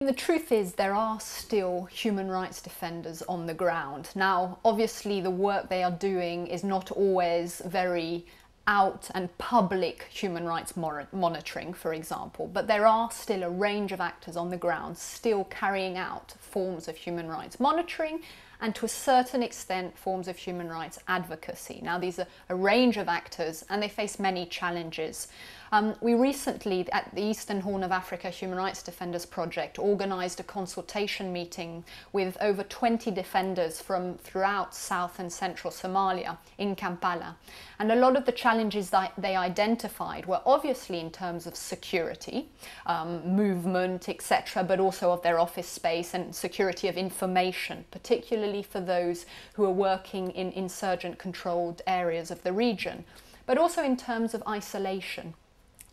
The truth is there are still human rights defenders on the ground. Now, obviously the work they are doing is not always very out and public human rights monitoring, for example, but there are still a range of actors on the ground still carrying out forms of human rights monitoring and to a certain extent forms of human rights advocacy. Now, these are a range of actors and they face many challenges. We recently, at the Eastern Horn of Africa Human Rights Defenders Project, organised a consultation meeting with over 20 defenders from throughout South and Central Somalia in Kampala. And a lot of the challenges that they identified were obviously in terms of security, movement, etc., but also of their office space and security of information, particularly for those who are working in insurgent-controlled areas of the region, but also in terms of isolation.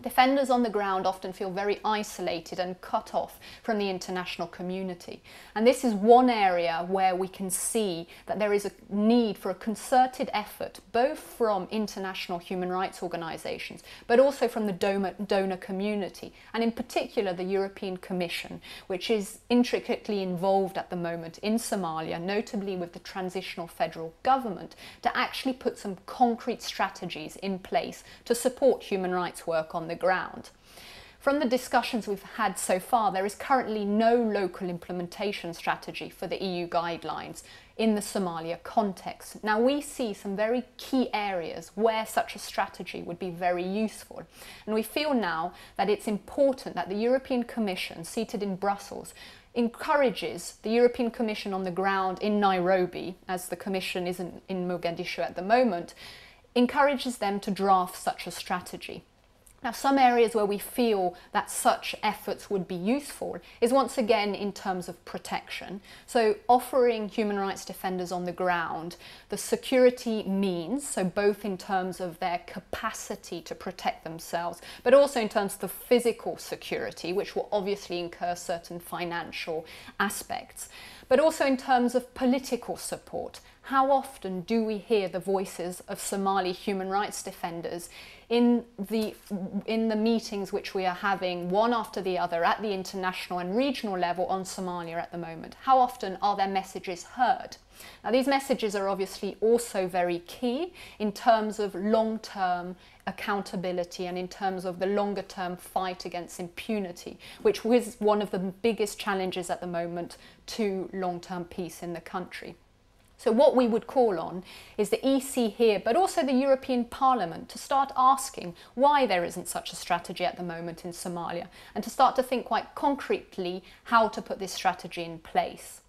Defenders on the ground often feel very isolated and cut off from the international community. And this is one area where we can see that there is a need for a concerted effort, both from international human rights organisations, but also from the donor community, and in particular the European Commission, which is intricately involved at the moment in Somalia, notably with the transitional federal government, to actually put some concrete strategies in place to support human rights work on the ground. From the discussions we've had so far, there is currently no local implementation strategy for the EU guidelines in the Somalia context. Now, we see some very key areas where such a strategy would be very useful. And we feel now that it's important that the European Commission, seated in Brussels, encourages the European Commission on the ground in Nairobi, as the Commission isn't in Mogadishu at the moment, encourages them to draft such a strategy. Now, some areas where we feel that such efforts would be useful is once again in terms of protection. So offering human rights defenders on the ground the security means, so both in terms of their capacity to protect themselves, but also in terms of the physical security, which will obviously incur certain financial aspects, but also in terms of political support. How often do we hear the voices of Somali human rights defenders in the meetings which we are having one after the other at the international and regional level on Somalia at the moment? How often are their messages heard? Now, these messages are obviously also very key in terms of long-term accountability and in terms of the longer-term fight against impunity, which is one of the biggest challenges at the moment to long-term peace in the country. So what we would call on is the EC here, but also the European Parliament, to start asking why there isn't such a strategy at the moment in Somalia, and to start to think quite concretely how to put this strategy in place.